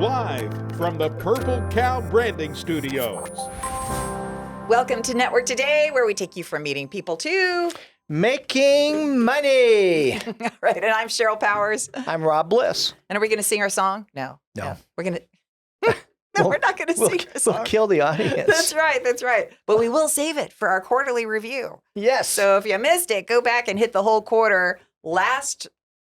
live from the Purple Cow Branding Studios. Welcome to Network Today, where we take you from meeting people to making money. All right, and I'm Sheryl Powers. I'm Rob Bliss. And are we going to sing our song? No. We're going to... No, we're not going to sing our song. We'll kill the audience. That's right. But we will save it for our quarterly review. Yes. So if you missed it, go back and hit the whole quarter last,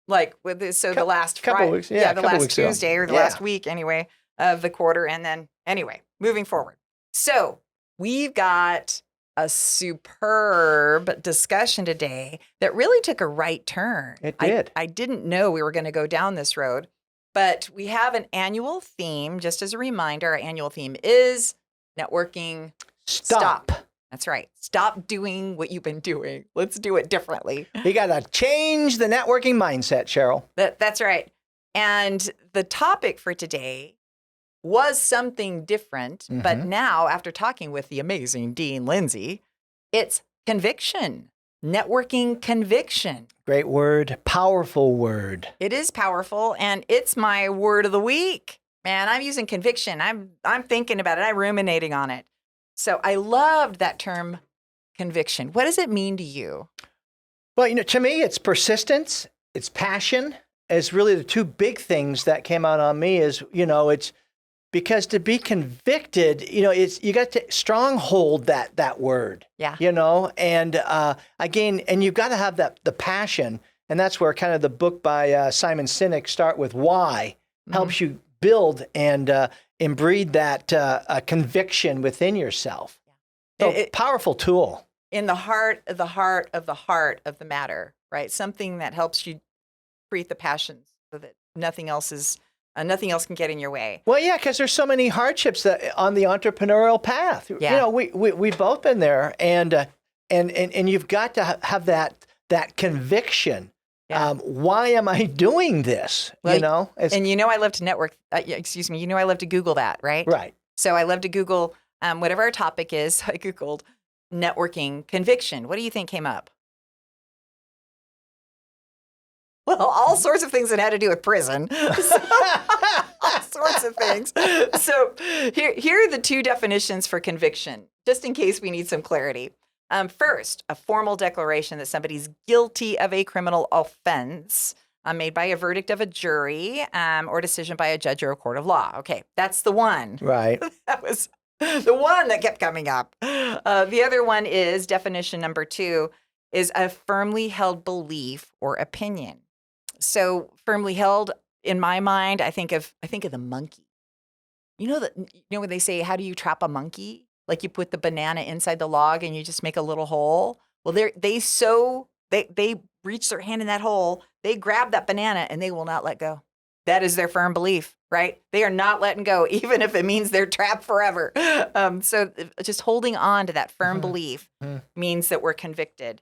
the last Friday. Weeks, the last Tuesday ago. or the last week anyway of the quarter. And then anyway, moving forward. So we've got a superb discussion today that really took a right turn. It did. I didn't know we were going to go down this road. But we have an annual theme. Just as a reminder, our annual theme is networking. Stop. That's right. Stop doing what you've been doing. Let's do it differently. You got to change the networking mindset, Sheryl. That's right. And the topic for today was something different. Mm-hmm. But now, after talking with the amazing Dean Lindsay, it's conviction. Networking conviction. Great word. Powerful word. It is powerful, and it's my word of the week. Man, I'm using conviction. I'm thinking about it. I'm ruminating on it. So I loved that term, conviction. What does it mean to you? Well, to me, it's persistence. It's passion. It's really the two big things that came out on me is, it's because to be convicted, it's you got to stronghold that word. Yeah. And again, and you've got to have the passion, and that's where kind of the book by Simon Sinek, Start With Why, helps you build and breed that conviction within yourself. So powerful tool. In the heart of the matter, right? Something that helps you create the passions so that nothing else can get in your way. Well, yeah, because there's so many hardships on the entrepreneurial path. Yeah. We've both been there, and you've got to have that conviction. Yeah. Why am I doing this? Well, and I love to network. I love to Google that, right? Right. So I love to Google whatever our topic is. I Googled networking conviction. What do you think came up? Well, all sorts of things that had to do with prison. All sorts of things. So here are the two definitions for conviction, just in case we need some clarity. First, a formal declaration that somebody's guilty of a criminal offense made by a verdict of a jury or decision by a judge or a court of law. Okay, that's the one. Right. That was the one that kept coming up. The other one is definition number 2 is a firmly held belief or opinion. So firmly held, in my mind, I think of the monkey. When they say, how do you trap a monkey? Like you put the banana inside the log and you just make a little hole. Well, they reach their hand in that hole, they grab that banana and they will not let go. That is their firm belief, right? They are not letting go, even if it means they're trapped forever. So just holding on to that firm belief means that we're convicted.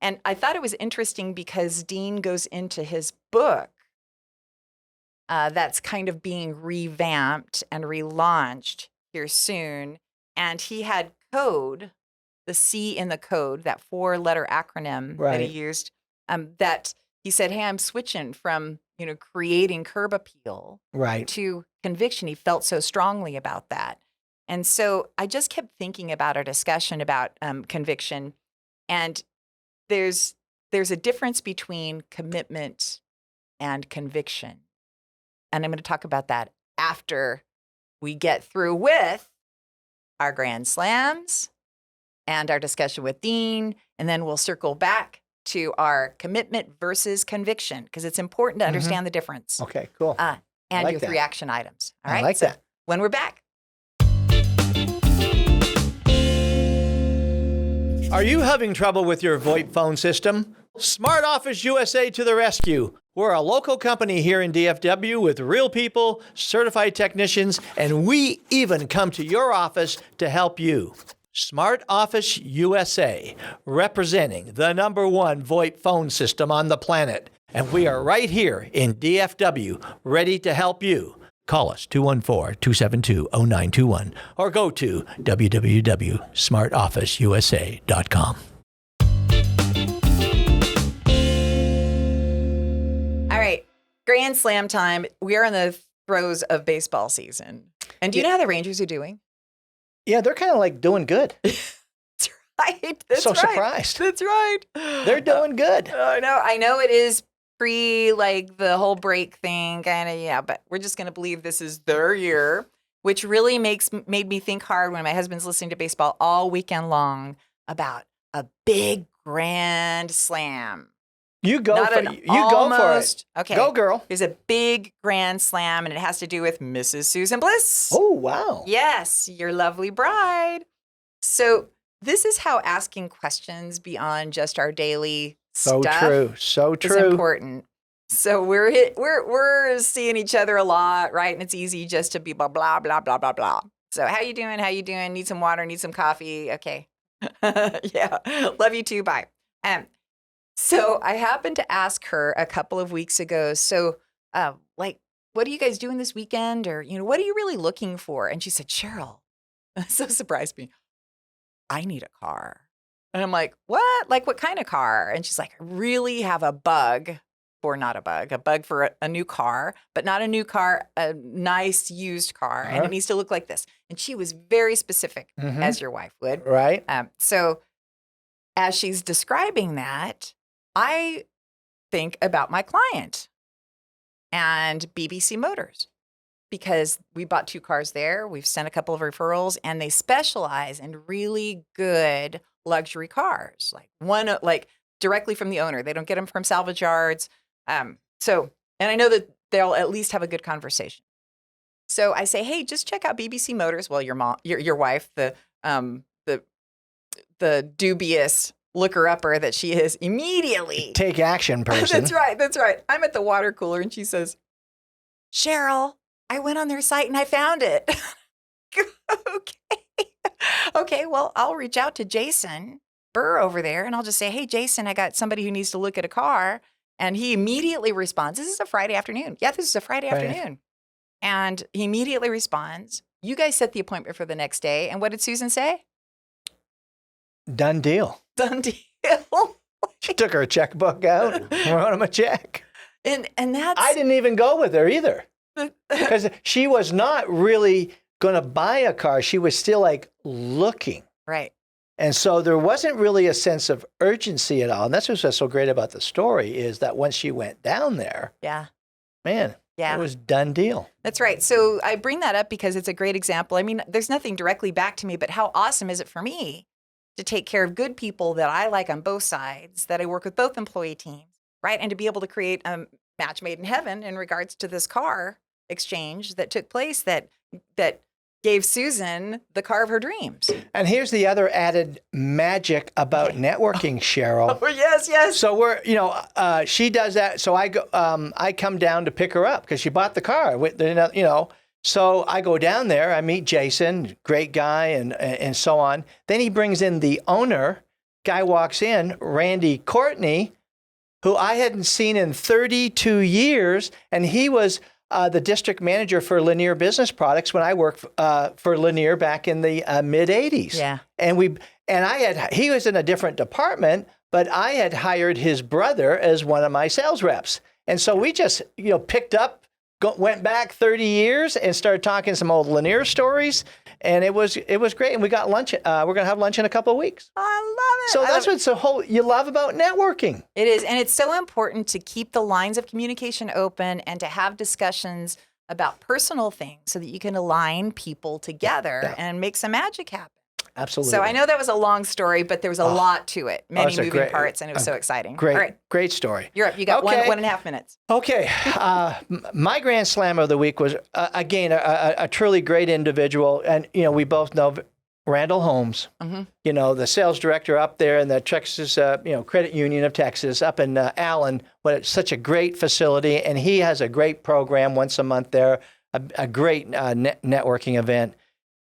And I thought it was interesting because Dean goes into his book that's kind of being revamped and relaunched here soon. And he had code, the C in the code, that 4-letter acronym that he used, that he said, hey, I'm switching from, creating curb appeal to conviction. He felt so strongly about that. And so I just kept thinking about our discussion about conviction. And there's a difference between commitment and conviction. And I'm going to talk about that after we get through with our Grand Slams and our discussion with Dean, and then we'll circle back to our commitment versus conviction, because it's important to understand the difference. Okay, cool. And like your that. 3 action items. All right. I like that. When we're back. Are you having trouble with your VoIP phone system? Smart Office USA to the rescue. We're a local company here in DFW with real people, certified technicians, and we even come to your office to help you. Smart Office USA, representing the #1 VoIP phone system on the planet. And we are right here in DFW, ready to help you. Call us 214-272-0921 or go to www.smartofficeusa.com. All right, Grand Slam time. We are in the throes of baseball season. And do you know how the Rangers are doing? Yeah, they're kind of like doing good. That's right. That's so right. surprised. That's right. They're doing good. I know it is pre like the whole break thing, kind of, yeah, but we're just going to believe this is their year, which really made me think hard when my husband's listening to baseball all weekend long about a big grand slam. You go for it. Okay. Go, girl. There's a big grand slam, and it has to do with Mrs. Susan Bliss. Oh, wow. Yes, your lovely bride. So this is how asking questions beyond just our daily stuff So true. is important. So we're seeing each other a lot, right? And it's easy just to be blah, blah, blah, blah, blah, blah. So how you doing? How you doing? Need some water? Need some coffee? Okay. Yeah. Love you too. Bye. So I happened to ask her a couple of weeks ago, so like, what are you guys doing this weekend? Or, what are you really looking for? And she said, Sheryl, so surprised me, I need a car. And I'm like, what? Like, what kind of car? And she's like, I really have a bug for a new car, but not a new car, a nice used car. And it needs to look like this. And she was very specific, as your wife would. Right. So as she's describing that, I think about my client and BBC Motors, because we bought 2 cars there. We've sent a couple of referrals, and they specialize in really good luxury cars, like directly from the owner. They don't get them from salvage yards. And I know that they'll at least have a good conversation. So I say, hey, just check out BBC Motors. Well, your wife, the dubious looker-upper that she is, immediately take action person. That's right. I'm at the water cooler, and she says, Sheryl, I went on their site and I found it. Okay, well, I'll reach out to Jason Burr over there, and I'll just say, hey, Jason, I got somebody who needs to look at a car. And he immediately responds, this is a Friday afternoon. Yeah, this is a Friday afternoon. And he immediately responds, you guys set the appointment for the next day. And what did Susan say? Done deal. Done deal. She took her checkbook out and wrote him a check. And that's... I didn't even go with her either. Because she was not really going to buy a car. She was still like looking. Right. And so there wasn't really a sense of urgency at all. And that's what's so great about the story, is that once she went down there, man, it was done deal. That's right. So I bring that up because it's a great example. I mean, there's nothing directly back to me, but how awesome is it for me to take care of good people that I like on both sides, that I work with both employee teams, right? And to be able to create a match made in heaven in regards to this car exchange that took place that gave Susan the car of her dreams. And here's the other added magic about networking, Sheryl. Oh, yes. So we're, she does that. So I go, I come down to pick her up because she bought the car. So I go down there. I meet Jason, great guy, and so on. Then he brings in the owner. Guy walks in, Randy Courtney, who I hadn't seen in 32 years, and he was the district manager for Lanier Business Products when I worked for Lanier back in the mid 80s. Yeah. And he was in a different department, but I had hired his brother as one of my sales reps. And so we just, picked up, went back 30 years and started talking some old Lanier stories. And it was great. And we got lunch. We're going to have lunch in a couple of weeks. I love it. So that's what you love about networking. It is. And it's so important to keep the lines of communication open and to have discussions about personal things so that you can align people together and make some magic happen. Absolutely. So I know that was a long story, but there was a lot to it. Many moving parts, and it was so exciting. Great, all right. Great story. You're up. You got 1.5 minutes. Okay. My Grand Slam of the week was, again, a truly great individual. And, we both know Randall Holmes, the sales director up there in the Texas, Credit Union of Texas, up in Allen. It's such a great facility. And he has a great program once a month there, a great networking event.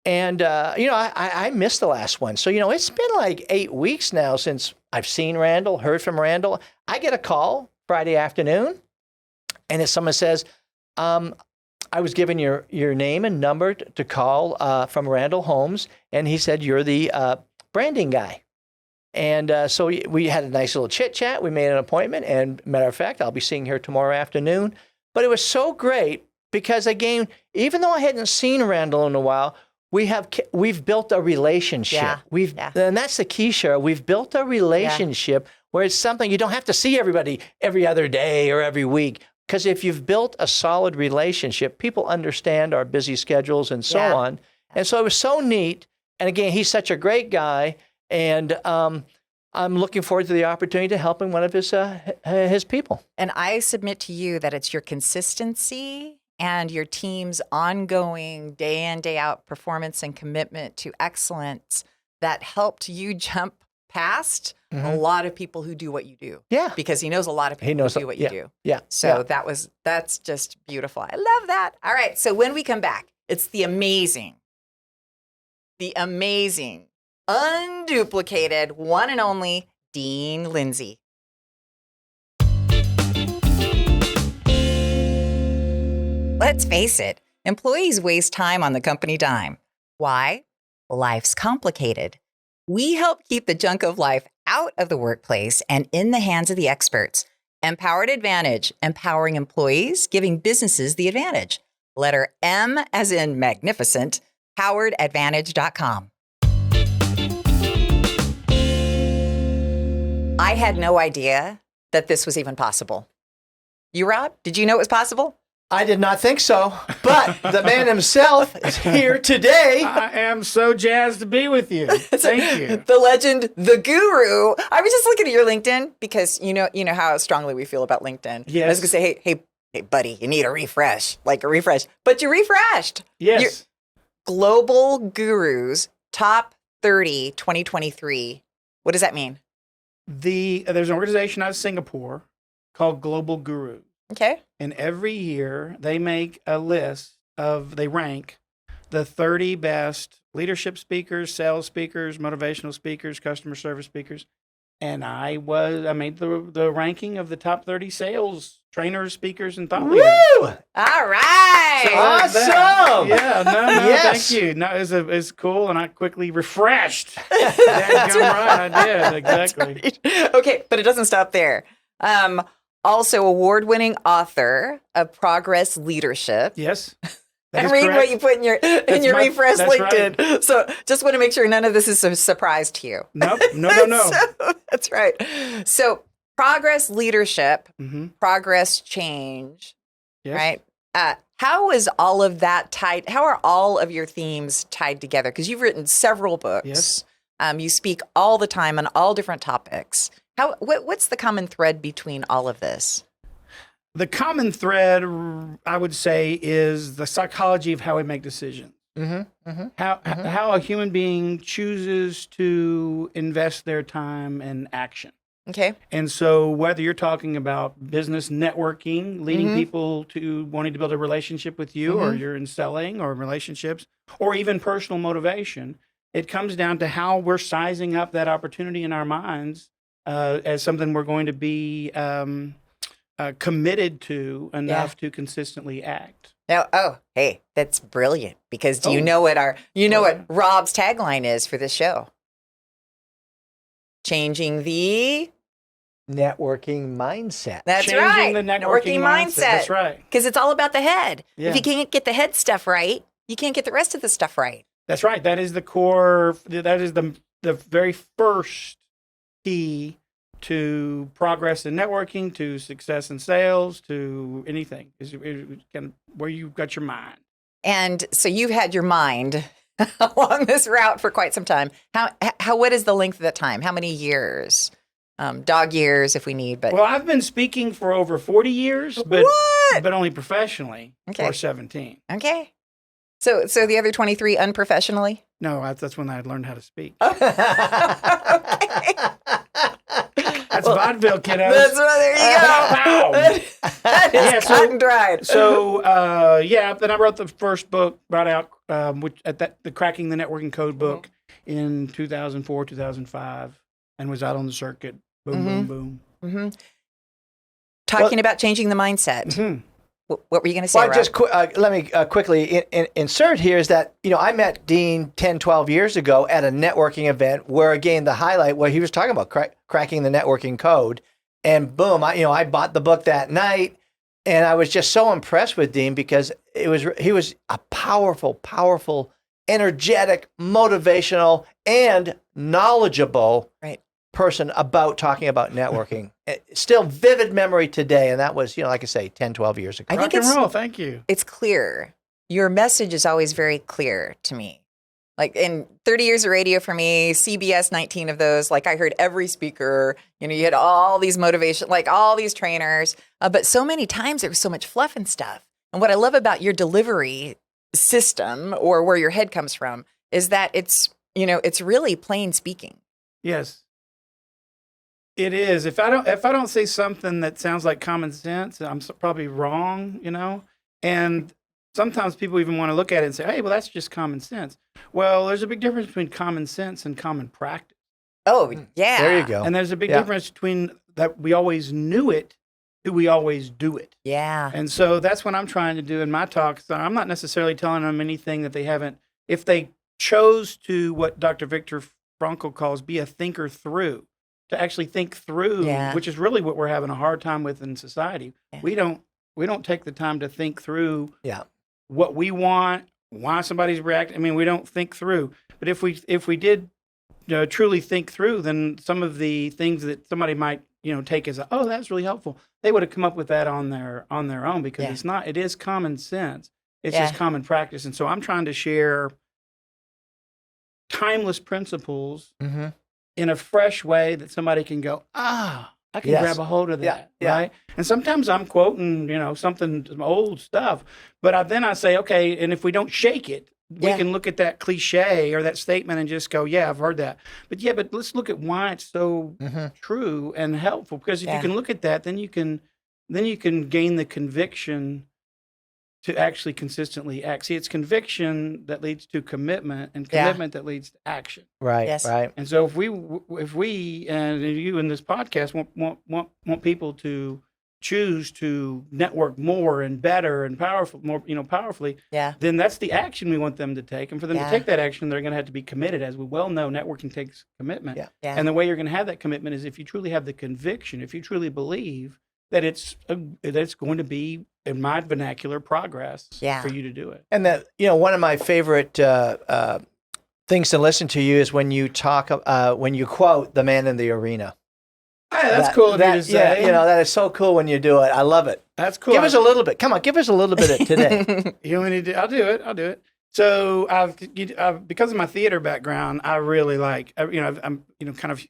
And, I missed the last one. So, it's been like 8 weeks now since I've seen Randall, heard from Randall. I get a call Friday afternoon, and someone says, I was given your name and number to call from Randall Holmes, and he said, you're the branding guy. And so we had a nice little chit-chat. We made an appointment, and matter of fact, I'll be seeing her tomorrow afternoon. But it was so great because again, even though I hadn't seen Randall in a while, we've built a relationship. And that's the key, Sheryl. We've built a relationship where it's something you don't have to see everybody every other day or every week. Because if you've built a solid relationship, people understand our busy schedules and so on. And so it was so neat. And again, he's such a great guy. And I'm looking forward to the opportunity to helping one of his people. And I submit to you that it's your consistency and your team's ongoing day in, day out performance and commitment to excellence that helped you jump past a lot of people who do what you do. Yeah. Because he knows a lot of people who do what you do. Yeah. So that's just beautiful. I love that. All right. So when we come back, it's the amazing, unduplicated, one and only Dean Lindsay. Let's face it, employees waste time on the company dime. Why? Life's complicated. We help keep the junk of life out of the workplace and in the hands of the experts. Empowered Advantage, empowering employees, giving businesses the advantage. Letter M as in magnificent, poweredadvantage.com. I had no idea that this was even possible. You, Rob, did you know it was possible? I did not think so, but the man himself is here today. I am so jazzed to be with you. Thank you. The legend, the guru. I was just looking at your LinkedIn because you know how strongly we feel about LinkedIn. Yes. I was gonna say, hey, buddy, you need a refresh, like a refresh. But you refreshed. Yes. Global Gurus Top 30 2023. What does that mean? There's an organization out of Singapore called Global Guru. Okay. And every year they make a list they rank the 30 best leadership speakers, sales speakers, motivational speakers, customer service speakers. And I made the ranking of the top 30 sales trainers, speakers, and thought leaders. Woo! All right. Awesome. Yeah, no, Yes. thank you. No, it's cool, and I quickly refreshed. That's right, I did, exactly. Okay, but it doesn't stop there. Also, award-winning author of Progress Leadership. Yes. And read what you put in your refresh LinkedIn. Right. So just want to make sure none of this is a surprise to you. Nope. No. So, that's right. So Progress Leadership, Progress Change, Yes. right? How is all of that tied? How are all of your themes tied together? Because you've written several books. Yes. You speak all the time on all different topics. What's the common thread between all of this? The common thread, I would say, is the psychology of how we make decisions. How a human being chooses to invest their time in action. Okay. And so whether you're talking about business networking, leading people to wanting to build a relationship with you, or you're in selling or relationships, or even personal motivation, it comes down to how we're sizing up that opportunity in our minds as something we're going to be committed to enough to consistently act. Now, hey, that's brilliant. Because do you know what what Rob's tagline is for this show? Changing the networking mindset. That's Changing right. the networking mindset. That's right. Because it's all about the head. Yeah. If you can't get the head stuff right, you can't get the rest of the stuff right. That's right. That is the core. That is the very first key to progress in networking, to success in sales, to anything. Is kind of where you've got your mind. And so you've had your mind along this route for quite some time. What is the length of that time? How many years? Dog years, if we need. But well, I've been speaking for over 40 years, but only professionally for 17. Okay. So the other 23 unprofessionally? No, that's when I learned how to speak. Okay. That's vaudeville, kiddos. That's right. There you go. That is cut and dried. So, then I wrote the first book, brought out the Cracking the Networking Code book in 2004, 2005, and was out on the circuit. Boom, boom, boom. Talking about changing the mindset. What were you going to say, Well, Rob? just let me quickly insert here is that, I met Dean 10, 12 years ago at a networking event where, again, the highlight, he was talking about cracking the networking code. And boom, I bought the book that night. And I was just so impressed with Dean because he was a powerful, energetic, motivational, and knowledgeable person about talking about networking. Still vivid memory today. And that was, like I say, 10, 12 years ago. I think Rock and roll. Thank you. It's clear. Your message is always very clear to me. Like in 30 years of radio for me, CBS, 19 of those, like I heard every speaker, you had all these motivation, like all these trainers, but so many times there was so much fluff and stuff. And what I love about your delivery system or where your head comes from is that it's really plain speaking. Yes. It is. If I don't say something that sounds like common sense, I'm probably wrong, and sometimes people even want to look at it and say, hey, well, that's just common sense. Well, there's a big difference between common sense and common practice. Oh, yeah. There you go. And there's a big difference between that we always knew it to we always do it. Yeah. And so that's what I'm trying to do in my talks. I'm not necessarily telling them anything that they haven't, if they chose to what Dr. Viktor Frankl calls be a thinker through, to actually think through, which is really what we're having a hard time with in society. Yeah. We don't take the time to think through what we want, why somebody's reacting. I mean, we don't think through. But if we did truly think through, then some of the things that somebody might take as oh, that's really helpful, they would have come up with that on their own because it is common sense. It's just common practice. And so I'm trying to share timeless principles in a fresh way that somebody can go, I can grab a hold of that, right? And sometimes I'm quoting, some old stuff, but then I say, okay, and if we don't shake it, we can look at that cliche or that statement and just go, yeah, I've heard that. But let's look at why it's so true and helpful. Because if you can look at that, then you can gain the conviction to actually consistently act. See, it's conviction that leads to commitment, and commitment that leads to action. Right. Yes. Right. And so if we and you in this podcast want people to choose to network more and better and powerfully, then that's the action we want them to take. And for them to take that action, they're going to have to be committed. As we well know, networking takes commitment. And the way you're going to have that commitment is if you truly have the conviction, if you truly believe that it's going to be, in my vernacular, progress for you to do it. And that, one of my favorite things to listen to you is when you talk, when you quote the man in the arena. Hey, that's cool of you to say. That is so cool when you do it. I love it. That's cool. Give us a little bit. Come on, give us a little bit of today. You want me to do? I'll do it. So I've because of my theater background, I really like, I'm kind of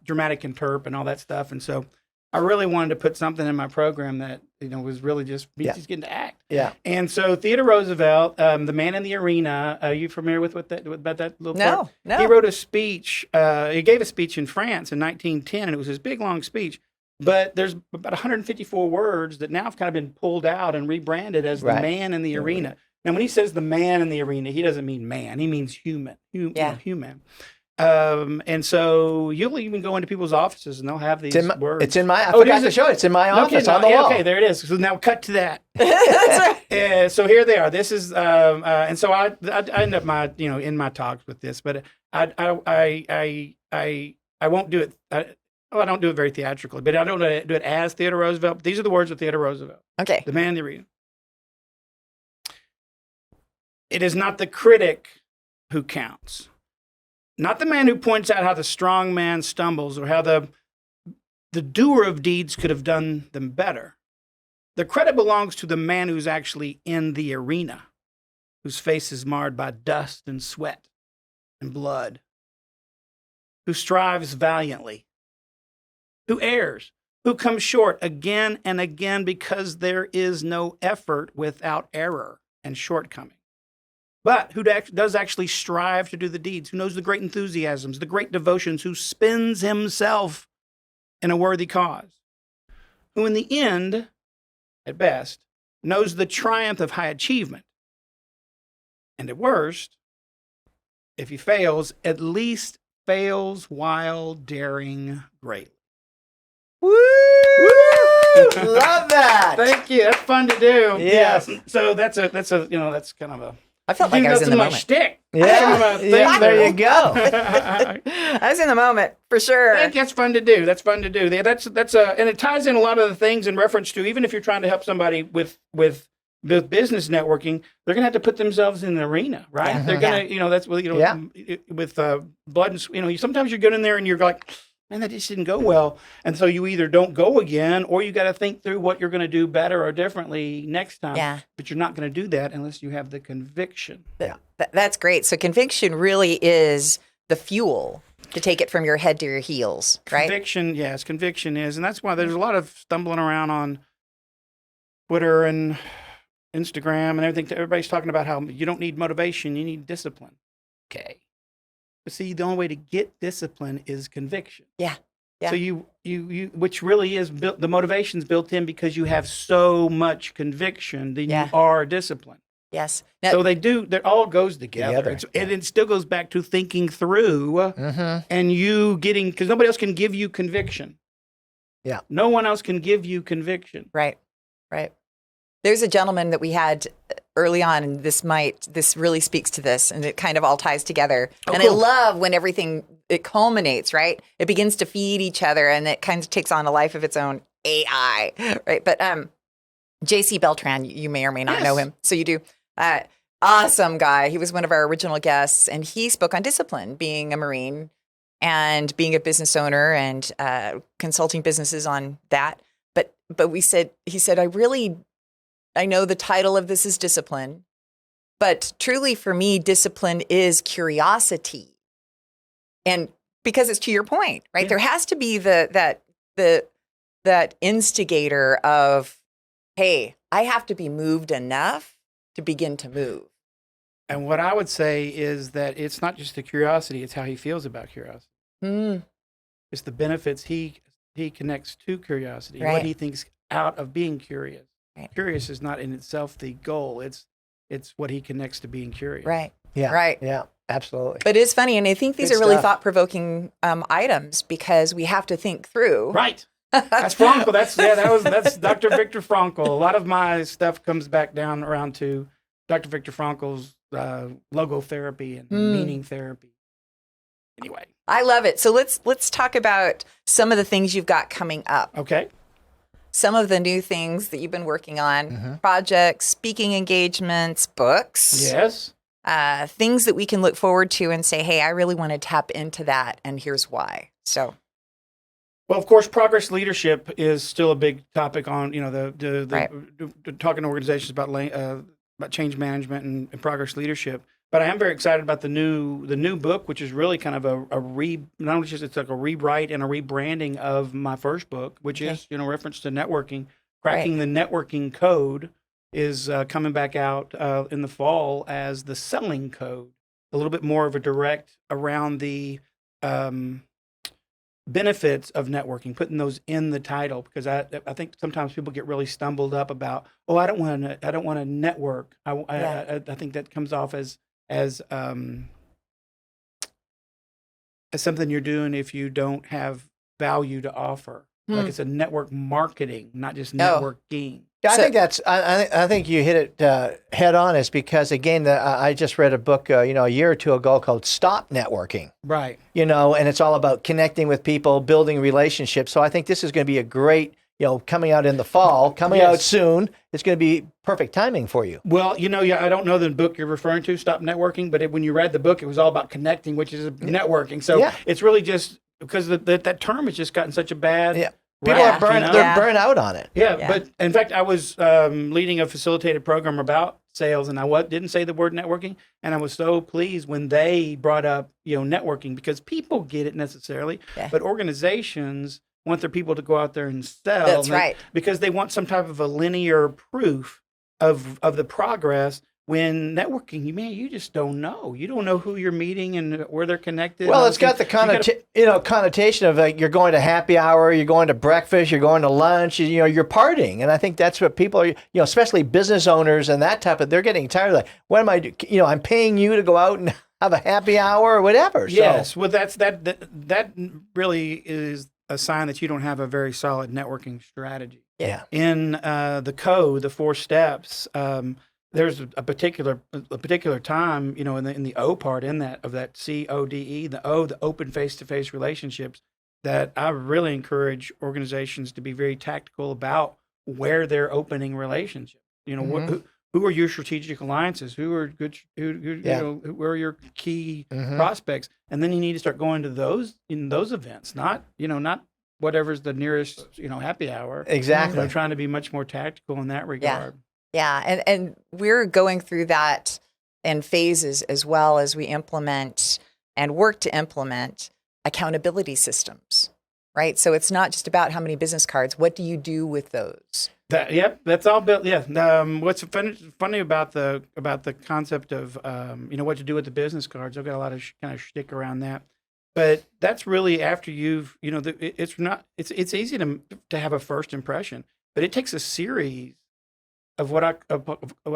dramatic interp and all that stuff, and so I really wanted to put something in my program that was really just getting to act. Yeah. And so Theodore Roosevelt, the man in the arena. Are you familiar with about that little part? No. He wrote a speech. He gave a speech in France in 1910, and it was his big long speech. But there's about 154 words that now have kind of been pulled out and rebranded as the man in the arena. Now, when he says the man in the arena, he doesn't mean man. He means human. Human. And so you'll even go into people's offices and they'll have these words. It's in my, I forgot to show it. It's in my office on the wall. Okay, there it is. So now cut to that. That's right. So here they are. This is, and so I end up in my talks with this, but I won't do it. I don't do it very theatrically, but I don't do it as Theodore Roosevelt. But these are the words of Theodore Roosevelt. Okay. The man in the arena. It is not the critic who counts. Not the man who points out how the strong man stumbles or how the doer of deeds could have done them better. The credit belongs to the man who's actually in the arena, whose face is marred by dust and sweat and blood, who strives valiantly, who errs, who comes short again and again because there is no effort without error and shortcoming. But who does actually strive to do the deeds, who knows the great enthusiasms, the great devotions, who spends himself in a worthy cause, who in the end, at best, knows the triumph of high achievement. And at worst, if he fails, at least fails while daring greatly. Woo! Love that. Thank you. That's fun to do. Yes. So that's kind of a. I felt like I was in the my moment. shtick. Yeah, there you go. I was in the moment for sure. I think that's fun to do. That's fun to do. That's and it ties in a lot of the things in reference to, even if you're trying to help somebody with the business networking, they're going to have to put themselves in the arena, right? Yeah. They're going to, that's with blood and, sometimes you get in there and you're like, man, that just didn't go well. And so you either don't go again, or you got to think through what you're going to do better or differently next time. Yeah. But you're not going to do that unless you have the conviction. That's great. So conviction really is the fuel to take it from your head to your heels, right? Conviction, yes, conviction is. And that's why there's a lot of stumbling around on Twitter and Instagram and everything. Everybody's talking about how you don't need motivation, you need discipline. Okay. But see, the only way to get discipline is conviction. Yeah. So you which really is built, the motivation's built in because you have so much conviction that you are disciplined. Yes. Now, So it all goes together. And it still goes back to thinking through and you getting, because nobody else can give you conviction. Yeah. No one else can give you conviction. Right. There's a gentleman that we had early on, and this really speaks to this, and it kind of all ties together. Oh, and cool. I love when it culminates, right? It begins to feed each other, and it kind of takes on a life of its own AI, right? But J.C. Beltran, you may or may not know him. So you do. Awesome guy. He was one of our original guests, and he spoke on discipline, being a Marine and being a business owner and consulting businesses on that. But he said, I know the title of this is discipline, but truly for me, discipline is curiosity. And because it's to your point, right? There has to be that instigator of, hey, I have to be moved enough to begin to move. And what I would say is that it's not just the curiosity, it's how he feels about curiosity. It's the benefits he connects to curiosity, what he thinks out of being curious. Right. Curious is not in itself the goal. It's what he connects to being curious. Right. Yeah. Right. Yeah. Absolutely. But it's funny, and I think these Good are really stuff. thought-provoking items because we have to think through. Right. That's Frankl. That's Dr. Viktor Frankl. A lot of my stuff comes back down around to Dr. Viktor Frankl's logotherapy and meaning therapy. Anyway. I love it. So let's talk about some of the things you've got coming up. Okay. Some of the new things that you've been working on, projects, speaking engagements, books. Yes. Things that we can look forward to and say, hey, I really want to tap into that, and here's why. So, well, of course, progress leadership is still a big topic on, talking to organizations about change management and progress leadership. But I am very excited about the new book, which is really kind of not only just it's like a rewrite and a rebranding of my first book, which is reference to networking. Cracking the Networking Code is coming back out in the fall as the Selling Code. A little bit more of a direct around the benefits of networking, putting those in the title, because I think sometimes people get really stumbled up about, I don't want to network. I think that comes off as something you're doing if you don't have value to offer. Like it's a network marketing, not just networking. Yeah, I think you hit it head on. Is because again, I just read a book, a year or two ago called "Stop Networking." Right. And it's all about connecting with people, building relationships. So I think this is going to be a great, coming out in the fall, coming out soon. It's going to be perfect timing for you. Well, I don't know the book you're referring to, Stop Networking, but when you read the book, it was all about connecting, which is networking. So it's really just because that term has just gotten such a bad. People are they're burnt out on it. Yeah, but in fact, I was leading a facilitated program about sales, and I didn't say the word networking, and I was so pleased when they brought up, networking, because people get it necessarily, but organizations want their people to go out there and sell. That's right. Because they want some type of a linear proof of the progress. When networking, you just don't know. You don't know who you're meeting and where they're connected. Well, it's got the connotation of like you're going to happy hour, you're going to breakfast, you're going to lunch, you're partying, and I think that's what people are. Especially business owners and that type of. They're getting tired of like, what am I? I'm paying you to go out and have a happy hour or whatever. Yes, well, that really is a sign that you don't have a very solid networking strategy. Yeah. In the code, the 4 steps. there's a particular time, in the O part of that CODE, the open face-to-face relationships, that I really encourage organizations to be very tactical about where they're opening relationships. Who are your strategic alliances? Who are good? Who are your key prospects? And then you need to start going to those events, not whatever's the nearest happy hour. Exactly. Trying to be much more tactical in that regard. Yeah, and we're going through that in phases as well as we implement and work to implement accountability systems, right? So it's not just about how many business cards. What do you do with those? That's all built. Yeah. What's funny about the concept of what to do with the business cards? I've got a lot of kind of shtick around that, but that's really after you've it's easy to have a first impression, but it takes a series of what I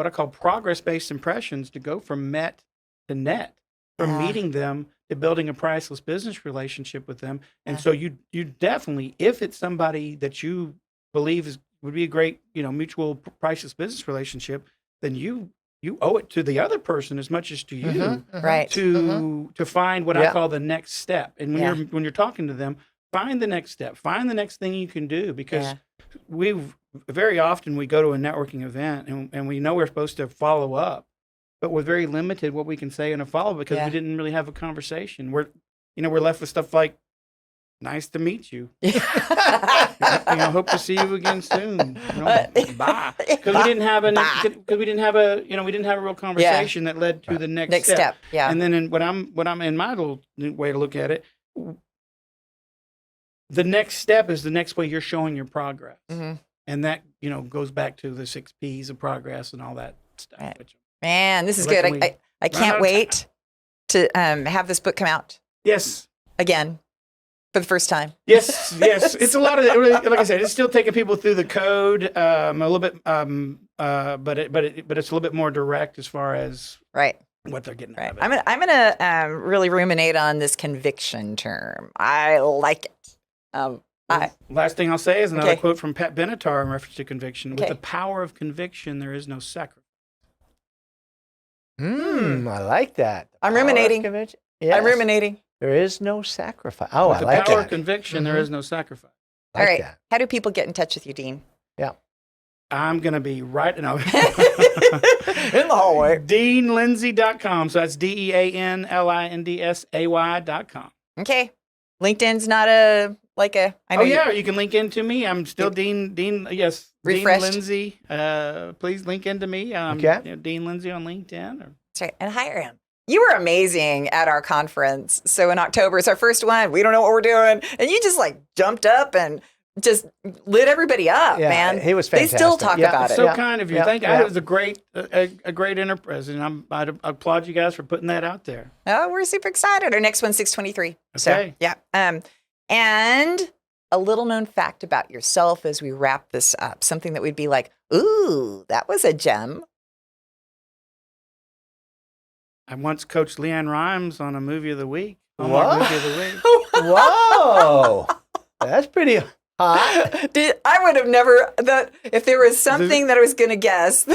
call progress-based impressions to go from met to net, from meeting them to building a priceless business relationship with them. And so you definitely, if it's somebody that you believe would be a great, mutual priceless business relationship, then you owe it to the other person as much as to you, right? To find what I call the next step. And when you're talking to them, find the next step, find the next thing you can do, because very often we go to a networking event and we know we're supposed to follow up, but we're very limited what we can say in a follow because we didn't really have a conversation. We're left with stuff like, nice to meet you. Hope to see you again soon. Bye. Because we didn't have a real conversation that led to the next step. Yeah. And then what I'm in my little way to look at it, the next step is the next way you're showing your progress. And that, goes back to the 6 P's of progress and all that stuff. Right. Man, this is good. I can't wait to have this book come out. Yes. Again. For the first time. Yes. It's a lot of, like I said, it's still taking people through the code a little bit, but it's a little bit more direct as far as what they're getting out of it. I'm gonna really ruminate on this conviction term. I like it. Last thing I'll say is another quote from Pat Benatar in reference to conviction. With the power of conviction, there is no sacrifice. I like that. I'm ruminating. Yes. I'm ruminating. There is no sacrifice. Oh, With I like that. the power of conviction, there is no sacrifice. All right. How do people get in touch with you, Dean? Yeah. I'm going to be right now. In the hallway. DeanLindsay.com. So that's DeanLindsay.com. Okay. LinkedIn's not I know you can link into me. I'm still Dean. Yes. Refreshed. Dean Lindsay. Please link into me. Dean Lindsay on LinkedIn. That's right. And hire him. You were amazing at our conference. So in October, it's our first one. We don't know what we're doing. And you just jumped up and just lit everybody up, man. He was fantastic. They still talk about it. So kind of you. Thank you. It was a great enterprise. And I applaud you guys for putting that out there. Oh, we're super excited. Our next one's 623. Okay. So, and a little known fact about yourself as we wrap this up, something that we'd be like, ooh, that was a gem. I once coached Leanne Rimes on a movie of the week. What? Movie of the week. Whoa. That's pretty hot. I would have never, if there was something that I was going to guess,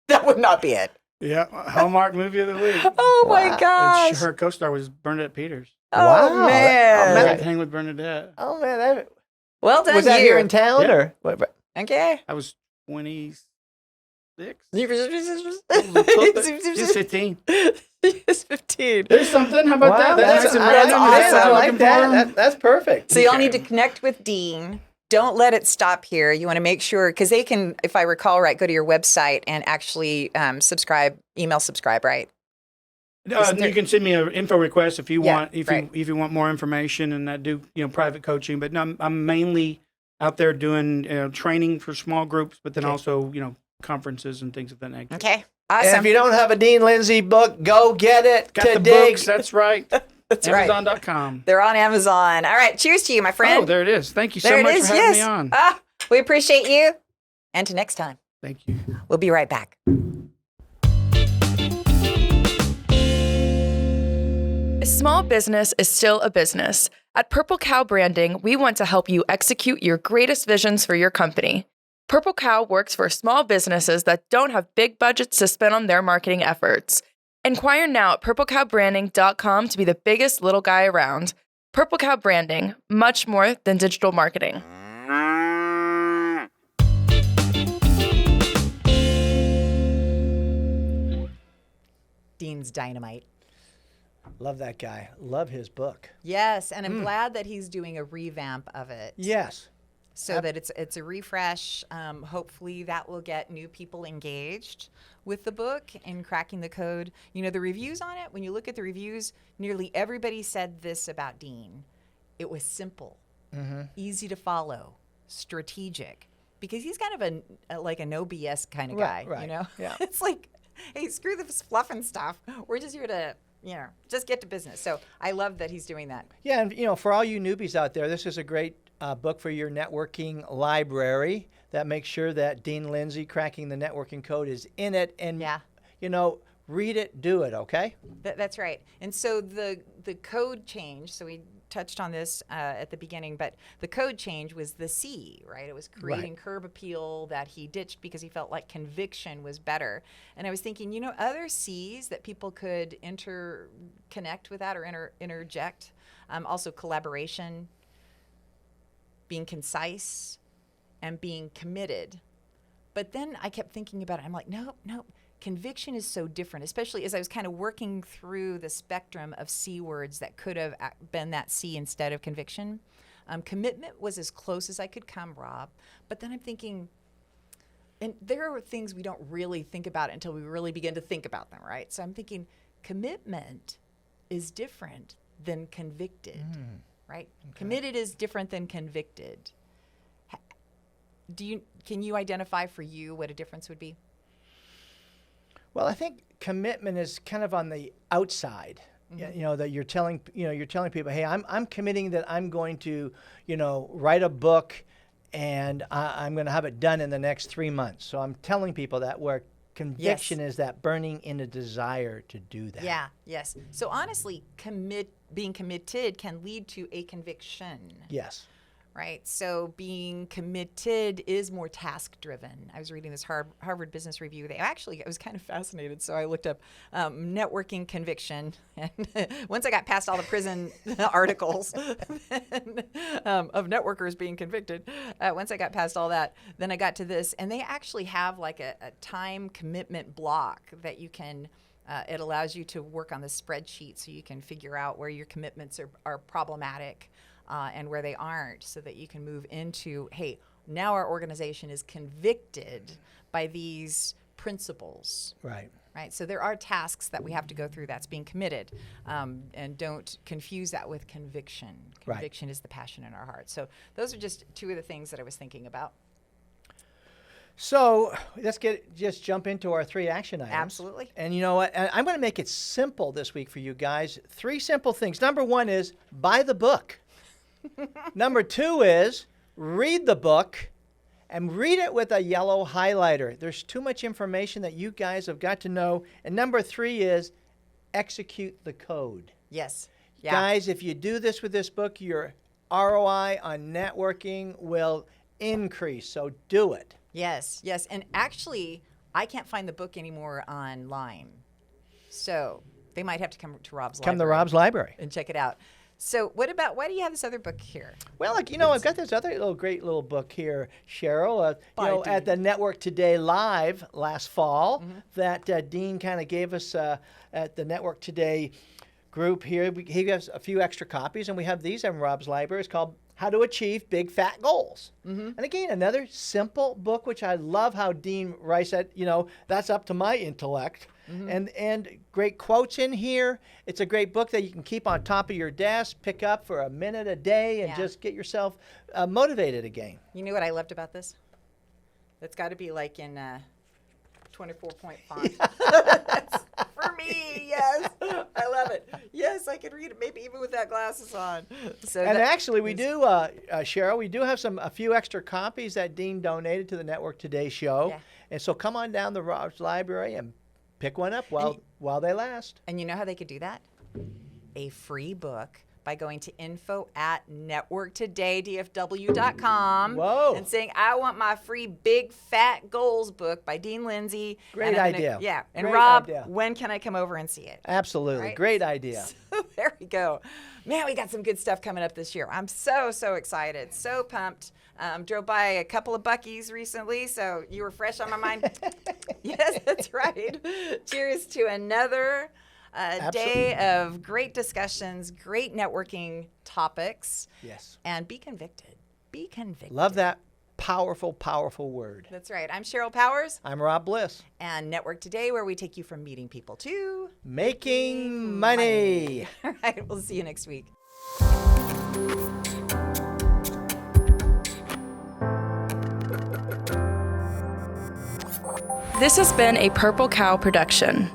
that would not be it. Yeah, Hallmark movie of the week. Oh, my gosh. And her co-star was Bernadette Peters. Oh, man. Hang with Bernadette. Oh, man. Well done, was that here in town? Or what? Okay. I was 26. He was 15. He was 15. There's something. How about that? That's awesome. I like that. That's perfect. So y'all need to connect with Dean. Don't let it stop here. You want to make sure, because they can, if I recall right, go to your website and actually email subscribe, right? You can send me an info request if you want. If you want more information, and I do private coaching. But no, I'm mainly out there doing training for small groups, but then also conferences and things of that nature. Okay, awesome. And if you don't have a Dean Lindsay book, go get it Got today. The books, that's right. That's Amazon.com. Right. They're on Amazon. All right, cheers to you, my friend. Oh, there it is. Thank you so much for having me on. We appreciate you. And to next time. Thank you. We'll be right back. A small business is still a business. At Purple Cow Branding, we want to help you execute your greatest visions for your company. Purple Cow works for small businesses that don't have big budgets to spend on their marketing efforts. Inquire now at purplecowbranding.com to be the biggest little guy around. Purple Cow Branding, much more than digital marketing. Dean's dynamite. Love that guy. Love his book. Yes, and I'm glad that he's doing a revamp of it. Yes. So that it's a refresh. Hopefully that will get new people engaged with the book and cracking the code. You know, the reviews on it, when you look at the reviews, nearly everybody said this about Dean. It was simple, easy to follow, strategic, because he's kind of like a no BS kind of guy, right. You know? Yeah. It's like, hey, screw this fluff and stuff. We're just here to, you know, just get to business. So I love that he's doing that. Yeah, and you know, for all you newbies out there, this is a great book for your networking library that makes sure that Dean Lindsay, Cracking the Networking Code, is in it. And, you know, read it, do it, okay? That's right. And so the code change, so we touched on this at the beginning, but the code change was the C, right? It was creating curb appeal that he ditched because he felt like conviction was better. And I was thinking, you know, other C's that people could interconnect with that or interject, also collaboration, being concise, and being committed. But then I kept thinking about it. I'm like, nope. Conviction is so different, especially as I was kind of working through the spectrum of C words that could have been that C instead of conviction. Commitment was as close as I could come, Rob. But then I'm thinking, and there are things we don't really think about until we really begin to think about them, right? So I'm thinking commitment is different than convicted, right? Okay. Committed is different than convicted. Can you identify for you what a difference would be? Well, I think commitment is kind of on the outside. You know, that you're telling people, hey, I'm committing that I'm going to, you know, write a book and I'm going to have it done in the next 3 months. So I'm telling people that, where conviction is that burning in a desire to do that. Yeah, yes. So honestly, being committed can lead to a conviction. Yes. Right. So being committed is more task driven. I was reading this Harvard Business Review. I was kind of fascinated. So I looked up networking conviction. And once I got past all the prison articles of networkers being convicted, once I got past all that, then I got to this. And they actually have like a time commitment block that you can, it allows you to work on the spreadsheet so you can figure out where your commitments are problematic. And where they aren't, so that you can move into, hey, now our organization is convicted by these principles. Right. Right. So there are tasks that we have to go through. That's being committed, and don't confuse that with conviction. Conviction is the passion in our heart. So those are just two of the things that I was thinking about. So let's just jump into our 3 action items. Absolutely. And you know what? I'm going to make it simple this week for you guys. 3 simple things. Number 1 is buy the book. Number 2 is read the book and read it with a yellow highlighter. There's too much information that you guys have got to know. And number 3 is execute the code. Yes. Yeah. Guys, if you do this with this book, your ROI on networking will increase. So do it. Yes. Yes. And actually, I can't find the book anymore online. So they might have to come to Rob's library. Come to Rob's library. And check it out. So why do you have this other book here? Well, like, you know, I've got this other great little book here, Sheryl, at the Network Today Live last fall that Dean kind of gave us at the Network Today group here. He gives a few extra copies, and we have these in Rob's library. It's called How to Achieve Big Fat Goals. And again, another simple book, which I love how Dean writes that, you know, that's up to my intellect. And great quotes in here. It's a great book that you can keep on top of your desk, pick up for a minute a day, and just get yourself motivated again. You know what I loved about this? That's got to be like in 24-point font. That's for me, yes. I love it. Yes, I can read it, maybe even with that glasses on. So and actually, we do, Sheryl, we do have a few extra copies that Dean donated to the Network Today show. Yeah. And so come on down to Rob's library and pick one up while they last. And you know how they could do that? A free book by going to info@networktodaydfw.com Whoa. and saying, I want my free Big Fat Goals book by Dean Lindsay. Great idea. Yeah. And Great Rob, idea. when can I come over and see it? Absolutely. Right? Great idea. So there we go. Man, we got some good stuff coming up this year. I'm so excited. So pumped. Drove by a couple of Buc-ee's recently, so you were fresh on my mind. Yes, that's right. Cheers to another day of great discussions, great networking topics. Yes. And be convicted. Be convicted. Love that powerful, powerful word. That's right. I'm Sheryl Powers. I'm Rob Bliss. And Network Today, where we take you from meeting people to Making money. All right, we'll see you next week. This has been a Purple Cow production.